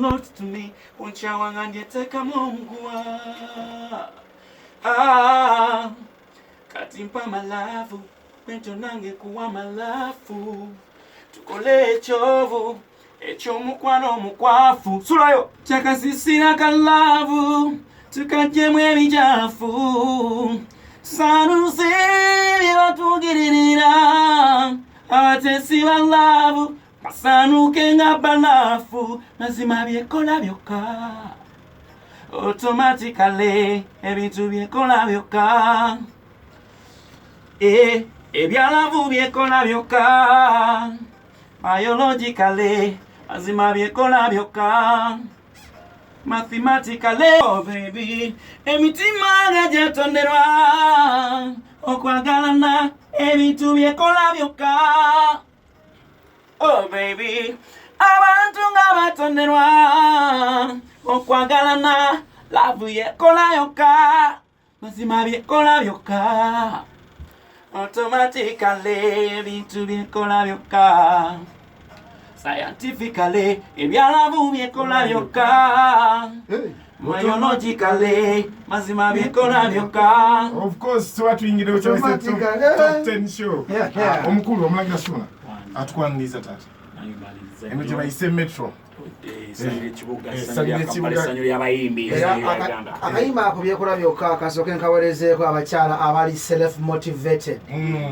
lot to me. Unchawanga ndieteka mungua. Katimpa malavu. Pento nange kuwa malafu. Tukole chovu. Echo mukwano mukwafu. Sulayo. Chaka sisina kalavu. Tukajemwe mijafu. Sanusiri watugirira. Abatesi balavu. Masanuke nga banafu. Nazima byekola byoka. Automatically ebintu byekola byoka. Ebyalavu byekola byoka. Biologically nazima byekola byoka. Mathematically, oh baby, emitima gajatonderwa. Okwagalana ebintu byekola byoka. Oh baby, abantu nga batonderwa. Okwagalana lavu yekola yoka. Mazima byekola byoka. Automatically ebintu byekola byoka. Scientifically ebyalavu byekola byoka. Biologically mazima byekola byoka. Of course so atuyingire top 10 show. Omukulu omulagira Ssuuna atukwaniriza tata. Eno gye bayise Metro. Akayimba ako byekola byokka kasooke nkaweerezeeko abakyala abali self motivated.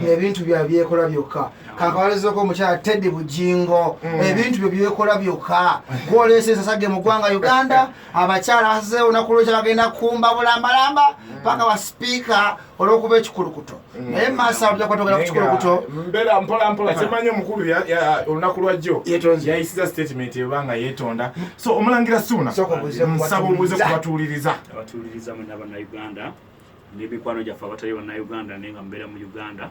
Ebintu bya byekola byokka. Kankaweerezeeko omukyala Teddy Bujingo. Ebintu bye byekola byokka. Gwolese sasage mu ggwanga Uganda. Abakyala asase olunaku lw'ekyo bagenda kumba bulambalamba paka wa speaker olw'okuba ekikulukuto. Naye masa olujja kwatogera ku kikulukuto. Mbeera mpola kimanyi omukulu olunaku lwajjo yayisiza statement ebanga yeetonda. So omulangira Ssuuna nsaba obuuze kubatuuliriza mwenna bannayuganda n'emikwano gyaffe abatali bannayuganda naye nga mbeera mu Uganda.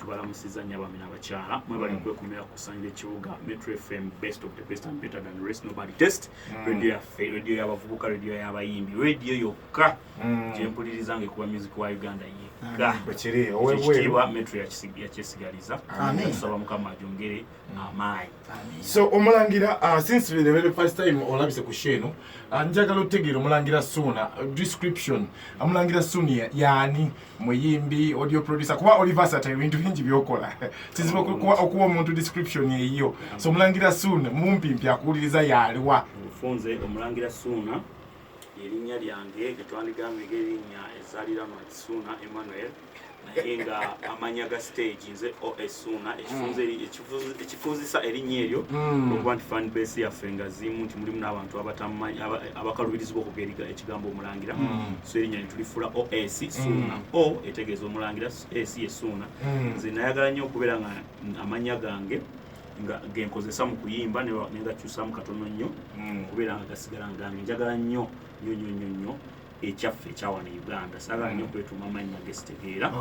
Tubalamusiza nnyo abaami n'abakyala mwe bali kwekumira ku kusanyira ekibuga Metro FM, best of the best and better than the rest, nobody test. Radio yaffe, radio y'abavubuka, radio y'abayimbi, radio yokka gye mpuliriza ng'ekuba music wa Uganda yekka. Ekitiibwa Metro yakyesigaliza. Tusaba Mukama agyongere amaanyi. So omulangira since the very first time olabise ku sheno njagala otegeera omulangira Ssuuna description. Omulangira Ssuuna yaani muyimbi, audio producer, kuba oli versatile ebintu bingi byokola. Kizibu okuwa omuntu description eyiyo. So omulangira Ssuuna mumpimpi akuwuliriza yaliwa. Nfunze omulangira Ssuuna erinnya lyange getwandigambye erinnya ezzaalirano Ssuuna Emmanuel. Naye nga amanya ga stage nze OS Ssuuna ekifuuzisa erinnya eryo okuba nti fan base yaffe nga zimu nti mulimu n'abantu abakalubirizibwa okugeriga ekigambo omulangira. So erinnya netulifula OS Ssuuna. O etegeeza omulangira, S ye Ssuuna. Nze nayagala nnyo okubeera nga amanya gange nga genkozesa mu kuyimba ne ngakyusamu katono nnyo okubeera nga gasigala ngange. Njagala nnyo ekyaffe ekyawano Uganda. Saagala nnyo okwetuuma amannya gesitegeera.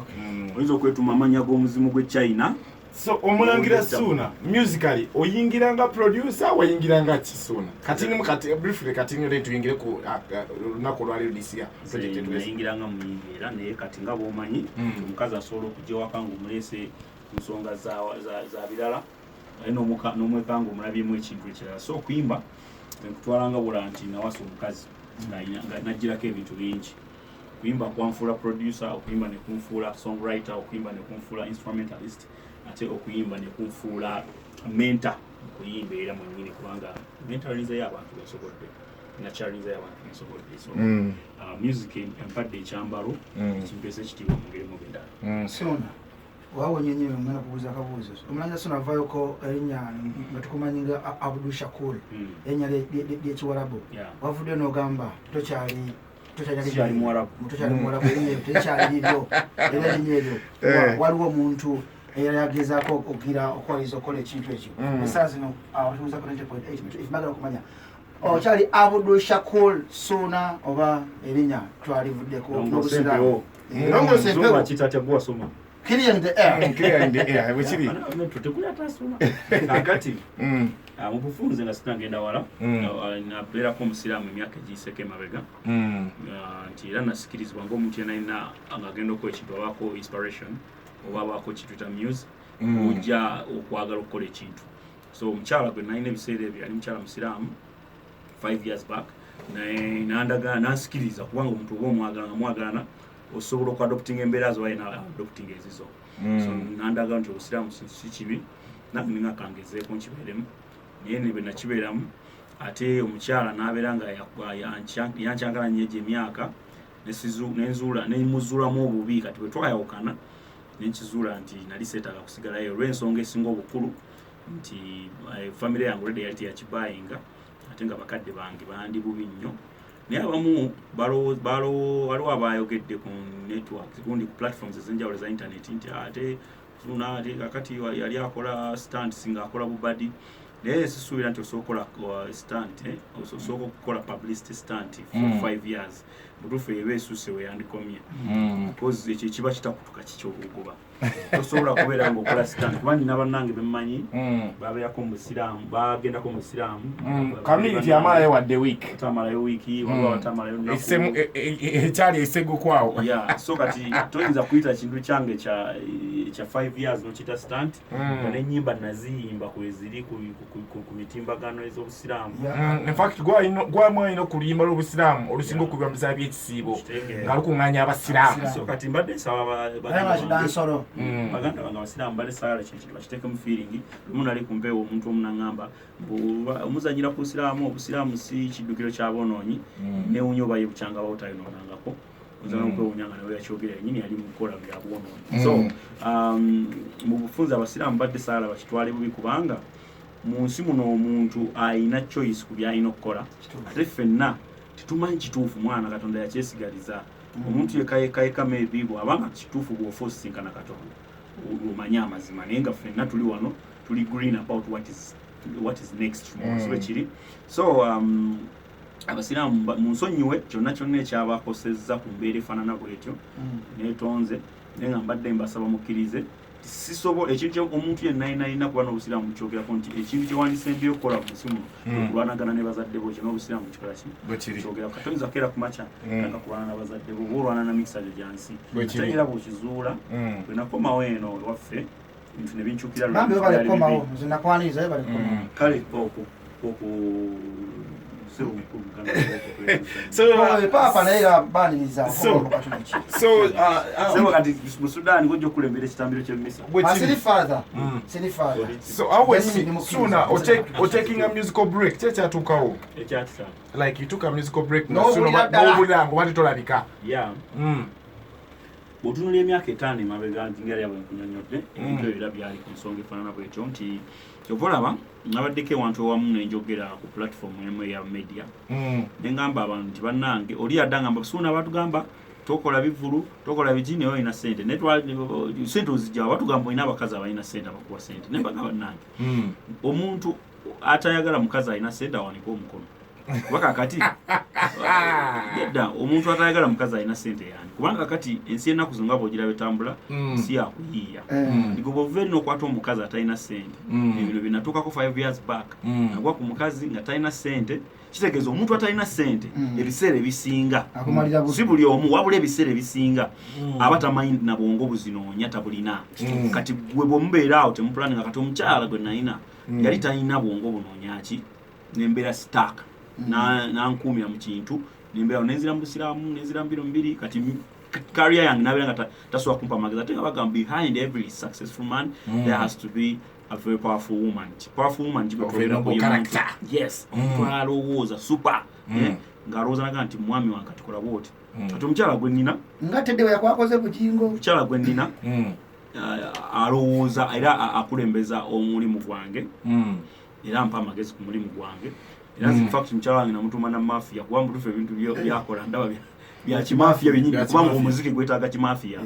Oyinza okwetuuma amannya g'omuzimu gw'e China. So omulangira Ssuuna musically oyingiranga producer wayingiranga ki Ssuuna? Kati briefly kati nyo tuyingire ku lunaku lwali ludisiya project yetu. Nayingiranga muyimbi era naye kati nga bw'omanyi omukazi asobola okujja waka ng'omuleese ku nsonga za birala n'omwekanga omulabyemu ekintu ekirala. So okuyimba nkutwalanga bula nti nawasa omukazi nga najjirako ebintu bingi. Okuyimba kwanfuula producer, okuyimba ne kunfuula songwriter, okuyimba ne kunfuula instrumentalist, ate okuyimba ne kunfuula mentor okuyimba era mwennyini kubanga mentorinze y'abantu bensobodde, nurturinze y'abantu bensobodde. So music empadde ekyambalo ekimpeesa ekitiibwa mu ngeri mubendala. Ssuuna waawonye nnyo omwana kubuuza akabuuzo. Omulangira Ssuuna avaayoko erinnya nga tukumanyi nga Abdul Shakur, erinnya ly'Ekiwarabu. Wavudde n'ogamba tokyali Muwarabu, tekyali liryo era erinnya eryo. Waliwo omuntu eyagezaako okwaliza okukola ekintu ekyo. Essaawa zino tubuuza ku 90.8 ifumagala okumanya okyali Abdul Shakur Ssuuna oba erinnya twalivuddeko n'obusiraamu. Clear in the air. Bwekiri. Tutekuli atasuma. Kakati. Mubufunze nga sinagenda wala. Nabeerako omusiraamu emyaka egiiseko emabega. Nti era nasikirizibwa ng'omuntu yenna agenda okukola ekintu abaako inspiration oba abaako kituyita muse ojja okwagala okukola ekintu. So omukyala gwe nalina ebiseera ebyo yali mukyala musiraamu. 5 years back nandaga nansikiriza kubanga omuntu omwagalana osobola okuadopting embeera zo ayina adopting ezizo so nandaga nti obusiraamu si kibi nange ningakangezeeko nkibeeremu naye ne bwe nakibeeramu ate omukyala n'abeera nga yankyankala nnyo emyaka nemuzuulamu obubi kati bwe twayawukana nenkizuula nti nali seetaaga kusigalayo olw'ensonga esinga obukulu nti famire yange olwedde yali teyakibayinga ate nga bakadde bange bandi bubi nnyo naye abamu waliwo abayogedde ku networks gundi ku platforms ezenjawulo za internet nti ate kakati yali akola stunts nga akola bubadi naye sisuubira nti osobola okukola stunt osobola okukola publicity stunt for 5 years mutuufu eba esuuse weyandikomye because ekyo kiba kitakutuka kikyobugoba tosobola kubeera ngaokola stunt kuba nina bannange bemmanyi babeerako mubusiraamu bagendako mubusiraamu community amalayo wadde week tamalayo wiiki waliwo atamalayo ekyali esegukwawo so kati toyinza kuyita kintu kyange kya 5 years nokiyita stunt nga n'ennyimba naziyimba kweziri ku mitimbagano ez'obusiraamu in fact gwamwalina okuluyimba lw'obusiraamu olusinga okubibwa mu bisaa by'ekisiibo nga lukuŋŋaanya abasiraamu so kati mbadde nsaba baganda bange abasiraamu bale saala kintu bakiteekemu feeling lumu nali kumpeewo omuntu omu naŋŋamba omuzanyira ku busiraamu obusiraamu si kiddukiro ky'aboonoonyi newunya oba yebukyanga bawotayinoonangako ozana okwewunyanga nawe yakyogera yenyini yali mukukola byabwonoonyi so mu bufunze abasiraamu badde saala bakitwale bubi kubanga mu nsi muno omuntu ayina choice ku byalina okukola ate ffenna tetumanyi kituufu mwana katonda yakyesigaliza omuntu yekayeka maybe bw'abanga kituufu bw'ofa osisinkana katonda omanyi amazima naye nga ffenna tuli wano tuli green about what is next sibe kiri so abasiraamu munsonyiwe kyonna ekyabakosezza ku mbeera efaanana bwetyo neetonze naye nga mbadde mbasaba mukkirize sisobola ekintu omuntu yenna alina kuba n'obusiraamu bukyogerako nti ekintu kyewandisembye okukola mu nsi muno okulwanagana ne bazadde bo ekyo n'obusiraamu kikola kyogeraku katonyiza keera ku makya nga kulwana n'abazadde bo oba olwana na mikisa gyo gyansi ate era bw'okizuula bwe nakomawo eno ewaffe ebintu ne binkyukira kale kati mu Sudan gojja okulembera ekitambiro ky'emmisa so sooner or taking a musical break kyekyatuukawo like you took a musical break n'owulira ngo bati tolabika bw'otunula emyaka 5 emabega ngeri yabwe nkunyonyodde ebintu ebyo era byali ku nsonga efaanana bwetyo nti kyova olaba nabaddeko ewantu ewamu nenjogera ku platform emu eya media nengamba abantu nti bannange oli yadda ngamba suuna batugamba tokola bivulu tokola bijini oyo ina sente sente ozijjawa batugamba olina abakazi abalina sente abakuwa sente naye bagamba bannange omuntu atayagala mukazi alina sente awanika omukono kuba kakati yadda omuntu atayagala mukazi alina sente yani kubanga kati ensi ennaku zino nga bw'ogira betambula si yakuyiiya ndigoba ova erina okwata omukazi atalina sente ebino binatuukako 5 years back nagwa ku mukazi nga talina sente kitegeeza omuntu atalina sente ebiseera ebisinga si buli omu wabula ebiseera ebisinga aba tamanyi na bwongo buzinoonya tabulina kati gwe bwemubeera awo temupulani nga kati omukyala gwe nalina yali talina bwongo bunoonyaki nembeera sitaaka nankuumira mu kintu nembeera nenzira mu busiraamu nenzira mbiro mbiri kati career yange nabeera nga tasobola kumpa amagezi ate nga bagamba behind every successful man there has to be a very powerful woman yes omuntu alowooza super ng'alowooza naga nti mwami wange katukola bwoti kati omukyala gwe nnina ngatedde yakwakoze ku kingo omukyala gwe nnina alowooza era akulembeza omulimu gwange era ampa amagezi ku mulimu gwange era in fact mukyala wange namutuma na mafia kuba mutuufu ebintu byakola ndaba bya kimafiya byenyini kubanga omuziki gwetaaga kimafiya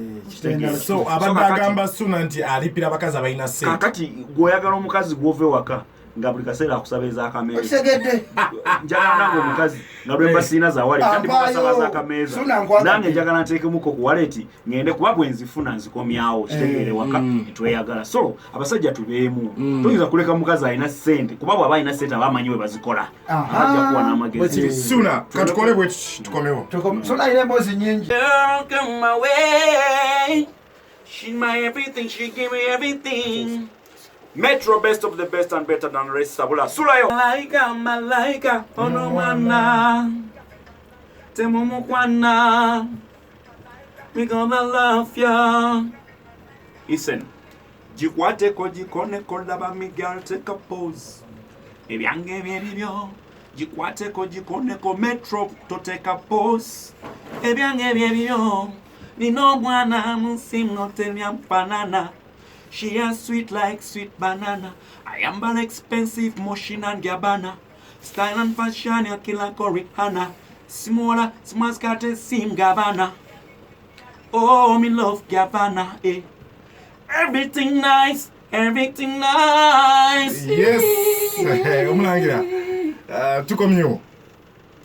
so abadde agamba Suna nti alipira abakazi abalina sente kakati gweoyagala omukazi gwove waka nga buli kaseera akusaba ez'akameeza okisegedde njagala nange omukazi nga lwemba siina za waleti kandi mukasaba z'akameeza nange njagala nteekemuko ku waleti ngende kuba bwe nzifuna nzikomyawo kitegeere waka netweyagala so abasajja tubeemu toyinza kuleka mukazi alina ssente kuba bw'aba alina ssente aba amanyi we bazikola ajja kuwa n'amagezi Suna katukole bwe tukomewo Suna alina emboozi nnyingi She's my everything, she give me everything. Metro best of the best and better than rest sabula sulayo malaika ono mwana temumu kwana we gonna love ya. Listen, jikwate ko jikone ko laba Miguel take a pose ebyange byebyo jikwate ko jikone ko Metro to take a pose ebyange byebyo nino mwana musimu temya banana. She is sweet like sweet banana. I am an expensive motion and Gabbana. Style and fashion ya kila Rihanna. Smaller, small skirt sim Gabbana. Oh, me love Gabbana, eh. Everything nice, everything nice. Yes. Umulangira. Tuko myo.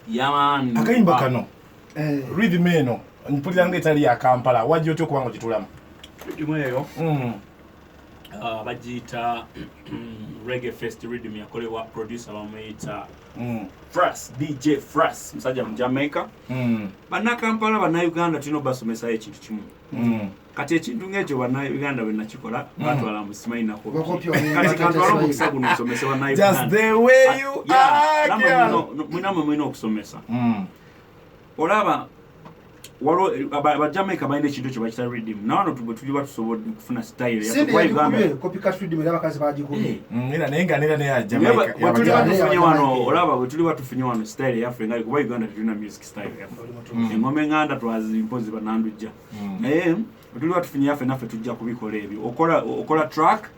Yeah man. Akayimba kano. Rhythm eno. Mpulira ng'etali ya Kampala. Wajjo otyo kubango kitulamu. Rhythm eyo. Bajita Reggae Fest Rhythm yakolebwa producer bamuyita Fras, DJ Fras, musajja mu Jamaica. Banna Kampala banna Uganda tino basomesa ekintu kimu. Kati ekintu ng'ekyo banna Uganda bwe nakikola batwala mu Simaina ko. Kati katwala mu kisago n'okusomesa banna Uganda. Just the way you are. Mwina okusomesa. Olaba walo Jamaica bayinde ekintu kyo bakita rhythm. Nano tuli batusobodde kufuna style ya kwa Uganda. Copycat rhythm era bakazi bagikubye. Era nenga ne ya Jamaica. Tuli batufunye wano olaba tuli batufunye wano style ya Africa kuba Uganda tulina music style ya. Engome nganda twazimpozi banandujja. Tuli batufunye yafe nafe tujja kubikola ebyo. Okola track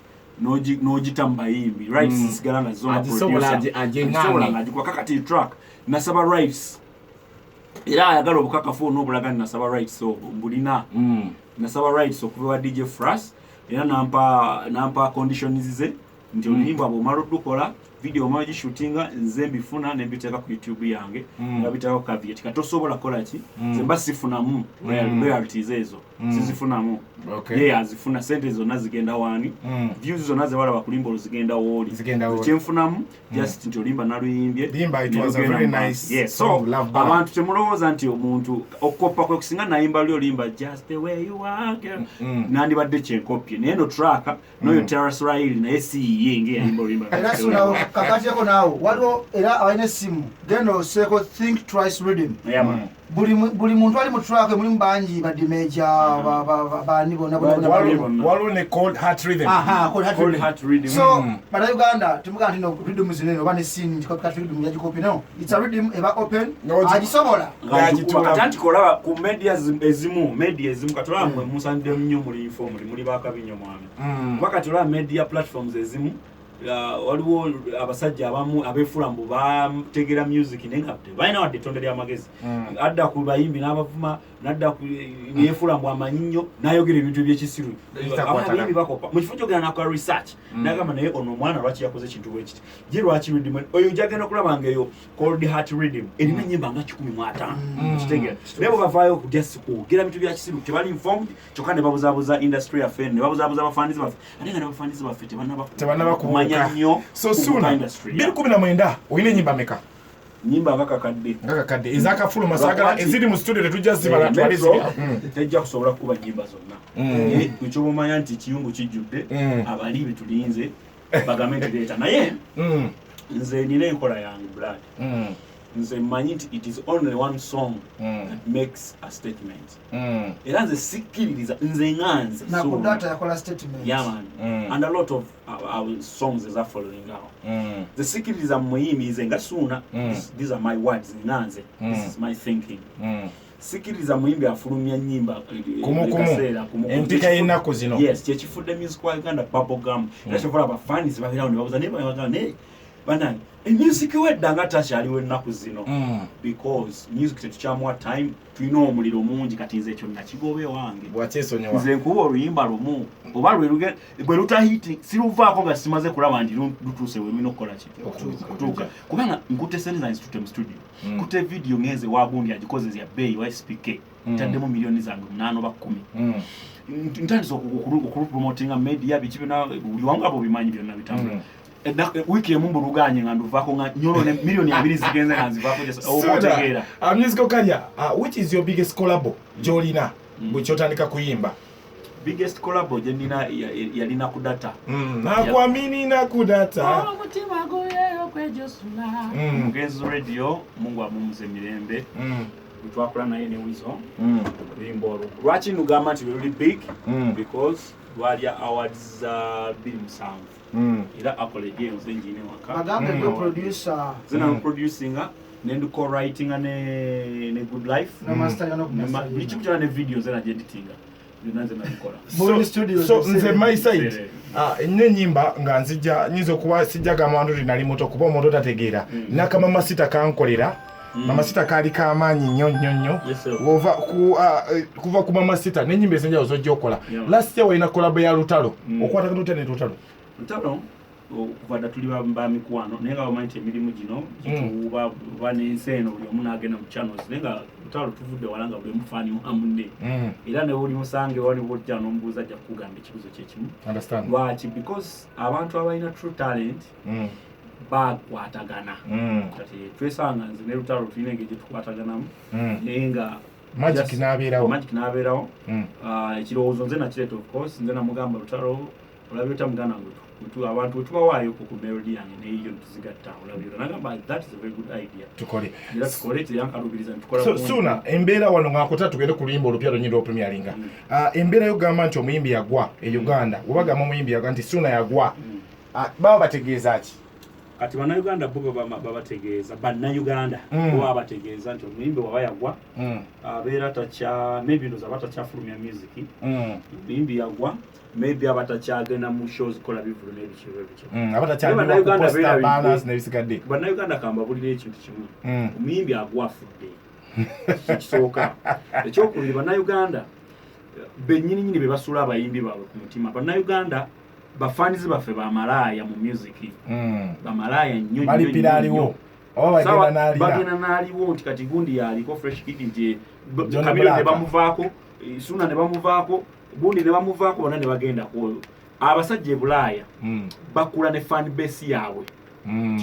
n'ogitamba yimbi. Rights sigala na zone producer. Ajengana kwa kakati track nasaba rights. Era ayagala obukakafu n'obulagani nasaba rights so mbulina nasaba rights okuva DJ Fras era nampa conditions ze nti olimba bomalo dukola video maji shootinga nze mbifuna ne mbiteka ku YouTube yange nga bitako caveat katosobola kola ki nze basifunamu royalties ezo sizifunamu ye azifuna sente zonna zigenda wani views zonna ze wala bakulimba zigenda woli kyemfunamu just nti olimba naluyimbye limba it was a very nice yes so abantu temulowooza nti omuntu okoppa kwe kusinga nayimba lyo limba just the way you are girl nandi badde kyenkopye naye no track no Terrace Rail naye si yenge yayimba olimba era sula kakati yako nawo waliwo era aine simu gendo seko think twice rhythm buli muntu ali mu track mulimu banji badimeja bani bona waliwo ne cold heart rhythm cold heart rhythm so bana Uganda tumuka ntino rhythm zineno bane scene copycat rhythm yaji copy no it's a rhythm eba open ajisobola atanti kola ku media ezimu katola mwe musande mnyo muri inform muri bakabinyo mwami wakatola media platforms ezimu waliwo abasajja abamu abefulambu bategera music nenga baina wadde tondera amagezi adda ku bayimbi n'abavuma nadda ku yefulambu amanyinyo nayogera ebintu by'ekisiru abayimbi bakopa mu kifo kyogera nakwa research nagamba naye ono omwana lwaki yakoze ekintu bwekiti je lwaki rhythm oyo jagenda kulabanga eyo cold heart rhythm erina nyimba nga 15 kitegera nebo bavayo ku just kwogera ebintu by'ekisiru tebali informed kyokka ne babuzabuza industry affair ne babuzabuza abafanizi baffe atenga n'abafanizi baffe tebanaba kumanya so soon industry 2019 oyine nyimba meka nyimba ngakakadde ezakafulu masagala eziri mu studio tetujja zibala twalizi tejja kusobola kuba nyimba zonna ekyo bomanya nti kiyungu kijjudde abali betulinze bagambe leta naye nze nina enkola yange blood nze manyi nti it is only one song that makes a statement era nze sikiririza nze nganze na kudata yakola statement yeah man and a lot of our songs is following now the sikiririza muyimi nze ngasuna these are my words nganze this is my thinking sikiriza muyimbi afulumya nyimba kumu empika yenako zino yes kyekifudde music wa Uganda bubble gum nashobola abafans babirawo ne babuza ne bana music wedanga tashaliwe naku zino because music tetukyamwa time tulina omuliro mungi kati nze ekyo nakigobe wange bwakesonyewa nze nkuba oluyimba lumu oba lweruge bwe lutahiti siruvaako nga simaze kulaba ndi lutuuse we lulina okukola kutuuka kubanga nkute sente institute mu studio kute video ngenze wagundi agikoze ya bay wa SPK taddemu milioni zange 8 oba 10 ntandise okupromotinga media bikibe na buli wangu abo bimanyi byonna bitambula wiki emu luganye nga nduvako nga nyolo ne milioni 2 zigenze nga nzivako just obotegera musical career which is your biggest collab jolina bwe kyotandika kuyimba biggest collabo je nina yalina kudata nakuamini na kudata mutima goyeyo kwejosula Mugenzi Radio Mungu amumuze mirembe twakula naye ne Wizo limbo lwaki nugamba nti really big because lwali awards 27 era akolege nzenjine waka bagambe go producer zina producinga nendo co-writing ne Good Life na master yana kumasa bichukutana ne videos na editing nanze nabikola so nze my side ine nyimba nga nzija nyizo kuba sijaga mwandu linali moto kuba omuntu tategeera nakama masita kankolera mama sita kali kamanyi nyonyonyo kuva ku mama sita nenyimbe senja ozojja okola last year waina collab ya Lutalo okwata kanute ne Lutalo okuvada tuli ba mikwano nenga bamanyi emirimu gino kituba banenseno buli omuntu agenda mu channels nenga Lutalo tuvudde walanga buli mufani wamunne era ne buli musange wali bojja nombuza ja kugamba ekibuzo kyekimu understand lwaki because abantu abalina true talent bakwatagana kati twesanga nze ne Lutalo tulina engeri tukwataganamu nenga magic nabeerawo ekirowoozo nze nakireeta of course nze namugamba Lutalo olabye mugana ngutu abantu tubawaayo ku melody yange neyo tuzigatta olabye nagamba that is a very good idea tukole yankalubiriza ntukola suna embeera wano ngakota tugende ku luyimba olupya lwonyiro premieringa embeera yogamba nti omuyimbi yagwa e Uganda wabagamba omuyimbi yagwa nti Suna yagwa baba bategeeza ki kati bannayuganda bo babategeeza bannayuganda bo babategeeza nti omuyimbi waba yagwa abeera takya maybe ndoza batakyafulumya music omuyimbi yagwa maybe abatakyagenda mu shows kola bivulu n'ebikiro bannayuganda kambabulira ekintu kimu omuyimbi agwa afudde kisooka ekyokubiri bannayuganda bennyininyini be basuula abayimbi baabwe ku mutima bannayuganda bafanizi baffe bamalaaya mu music bamalaaya nnyo balipiraaliwo bagenda n'aliwo nti kati gundi yaliko fresh kid nti Kamilo ne bamuvaako Suna ne bamuvaako gundi ne bamuvaako bonna ne bagenda kwoyo abasajja e Bulaaya bakula ne fan base yaabwe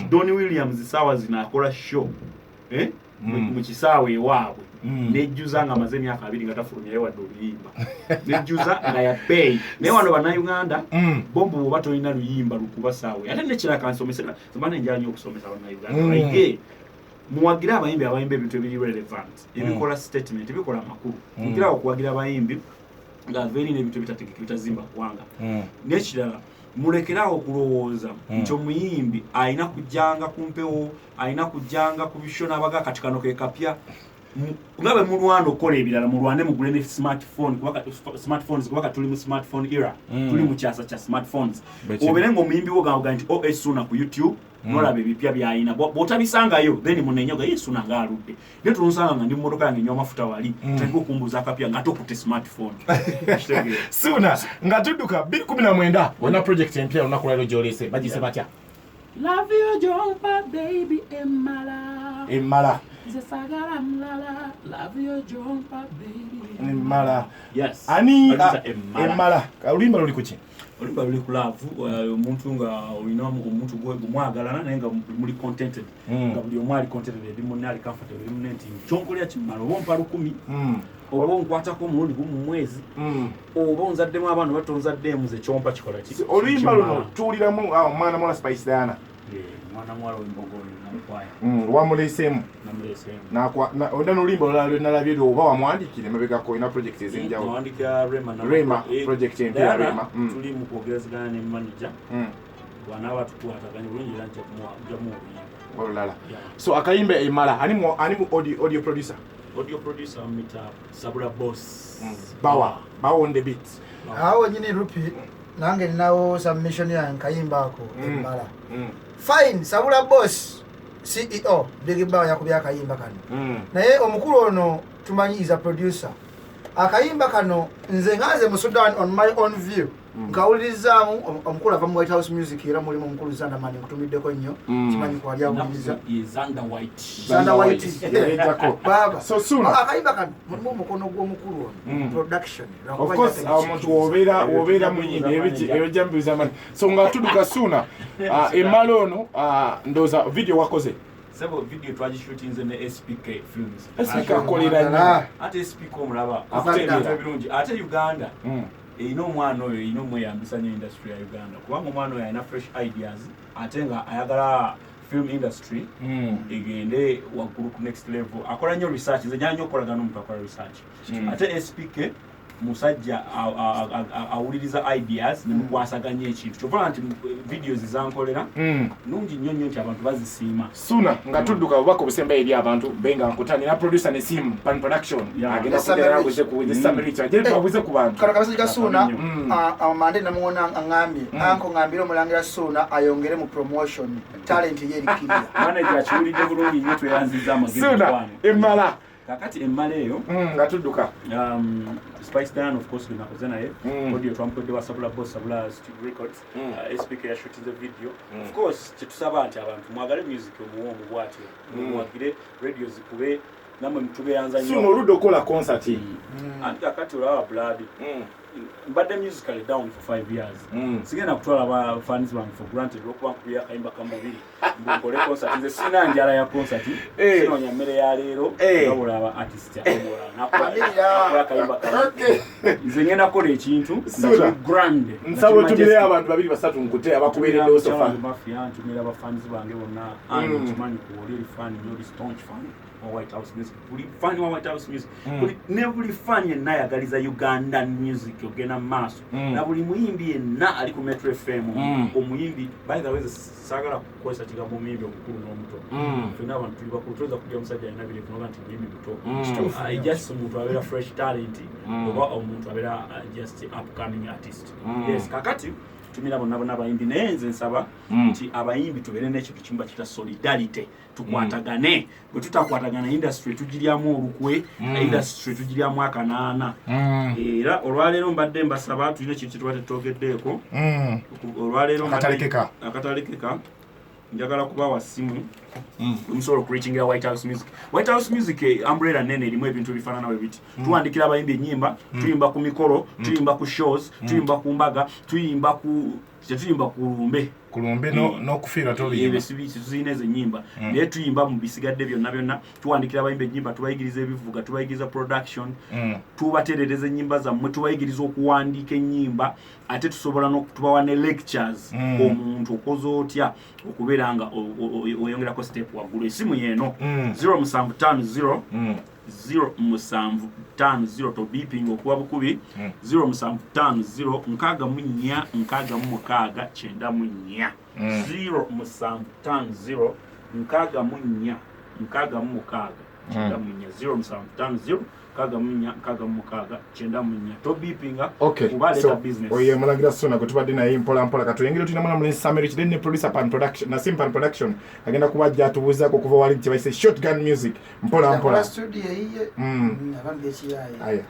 Donny Williams saawa zinakola show mu kisaawe ewaabwe nejjuza nga amaze emyaka 2 nga tafulumyayo wadde oluyimba nejjuza nga ya pay naye wano bannayuganda bombo bwoba tolina luyimba lukuba saawe ate nekiraka nsomesera zimana enjala nnyo okusomesa bannayuganda bayige muwagira abayimbi ebintu ebiri relevant ebikola statement ebikola amakulu mugira okuwagira abayimbi nga very nebintu bitategeka bitazimba kuwanga nekirala mulekerawo okulowooza nti omuyimbi alina kujjanga ku mpewo alina kujjanga ku bishona abaga kati kano ke kapya nga bwe mulwana okukola ebirala mulwane mugule ne smartphones kubaka tuli mu smartphone era tuli mu kyasa kya smartphones obeere ng'omuyimbi wo gamba nti Suna ku YouTube nolaba ebipya byayina bw'otabisangayo then munenyoga Suna ng'aludde naye tulusanga nga ndi mu motoka yange nywa amafuta wali tuli okumbuza akapya nga tokutte smartphone Suna nga tudduka 2019 wonna project empya olunaku lwaliro gy'oleese bagise batya Love you Jompa baby Emmala Zesagala mlala love you Jompa baby Emmala yes ani Emmala oluyimba luli kuki oluyimba luli ku love omuntu nga olina omuntu gwemwagalana naye nga muli contented nga buli omu ali contented edi munne ali comfortable edi munne nti kyonkolera kimmala oba ompa 10 oba onkwatako omulundi gumu mu mwezi oba onzaddemu abaana batonzaddeemu ze kyompa kikola ki oluyimba luno tuwuliramu omwana mwana Spice Diana mwana mwala w'embogoyo namukwaya wamuleeseemu onda n'oluyimba olulala lwe nalabye oba wamwandikire emabegako olina project ez'enjawulo nawandikira Rema project empya ya Rema tuli mu kwogerezegana ne manager bw'anaaba tukwataganye bulungi era njamu oluyimba olulala so akayimba Emmala ani mu audio producer mita Sabula Boss Bawa on the beat awo nyini rupi nange ninawo submission yange kayimbaako Emmala fine Sabula Boss CEO Big Bawa yakubya akayimba kano naye omukulu ono tumanyi is a producer akayimba kano nze ngaze mu Sudan on my own view nkawulirizaamu omukulu ava mu White House Music era mulimu omukulu Zandamani nkutumiddeko nnyo kimanyi kwali awuliriza Zander White baba so Suna akayimba kano mulimu omukono gw'omukulu ono production of course omuntu wobeera muyimbi ebijambiza mani so nga tudduka Suna Emmala ono ndooza video wakoze sebo video twagishootinze ne SPK Films SPK akolera nnyo ate SPK omulaba afite birungi ate Uganda ino omwana oyo ino mweyambisa nnyo industry ya Uganda kubanga omwana oyo alina fresh ideas ate nga ayagala film industry egende waggulu ku next level akola nnyo research nze nyanyo okolagana n'omuntu akola research ate SPK musajja awuliriza ideas nemukwasaganya ekintu kyova nti videos zankolera nungi nnyo nnyo nti abantu bazisiima Suna nga tudduka obubaka obusemba eri abantu benga nkutanira producer ne sim pan production agenda kugera kuze ku the summary agenda twabuze ku bantu kala kabisa Suna amande namuona ngambye anko ngambira omulangira Suna ayongere mu promotion talent ye likiriya manager achiwulidde bulungi nnyo tweyanziza amagezi Suna emala kakati emmala eyo nga tudduka Spice Dan of course binakoze naye audio twamkodde wa Sabula Boss Sabula Studio Records SPK ya shooting the video of course kyetusaba nti abantu mwagale music omuwomu bwatyo mwagire radio zikube namwe mtubeyanza nnyo Suna oludde okola concert anti kakati olaba blood mbadde musically down for 5 years sigenda kutwala ba fans bange for granted okuba nkubira kayimba kamubiri mbukole concert nze sina njala ya concert sinonya mmere ya leero nabula aba artist akomola nakula kayimba kamubiri nze ngenda kola ekintu grand nsabo tumire abantu babiri basatu nkute abakuberedde osofa mafia ntumira ba fans bange bonna ani kimanyi kuwolera fan nyo staunch fan wa White House music buli fan wa White House music buli ne buli fan yenna yagaliza Ugandan music ogena maso na buli muyimbi yenna ali ku Metro FM omuyimbi by the way sagala kukozesa kigambo muyimbi okukulu n'omuto fena abantu tuli bakutoza kujja omusajja alina bile kunoga nti muyimbi muto I just omuntu abera fresh talent oba omuntu abera just upcoming artist yes kakati tumira bonna abayimbi naye nze nsaba nti abayimbi tubeere n'ekintu kimu bakita solidarity tukwatagane bwe tutakwatagana industry tugiryamu olukwe industry tugiryamu akanaana era olwaleero mbadde mbasaba tulina ekintu kyetuba tetwogeddeeko olwaleero akatalekeka njagala kubawa simu omusobola okureachingira White House Music. White House Music umbrella nene erimu ebintu bifaanana bwe biti tuwandikira abayimbi ennyimba tuyimba ku mikolo tuyimba ku shows tuyimba ku mbaga tuyimba ku kulumbe n'okufiira tobiyimba tuziyina ezo ennyimba naye tuyimba mu bisigadde byonna tuwandikira abayimbi ennyimba tubayigiriza ebivuga tubayigiriza production tubatereereza ennyimba zammwe tubayigiriza okuwandiika ennyimba ate tusobola n'okutubawa ne lectures omuntu okoze otya okubeera nga oyongerako step waggulu esimu yeeno 0750 0750 to beeping okuba bukubi 0750 64 66 94 0750 64 66 94 0750 to beepinga kubaleta business oye mulagira Suna kutubadde naye mpola katuyengere tulina mwana mulesi Samuel kidenne producer pan production na Simpan production agenda kubajja atubuzaako kuva wali nti baise shotgun music mpola studio yiye abantu bekiyaye aya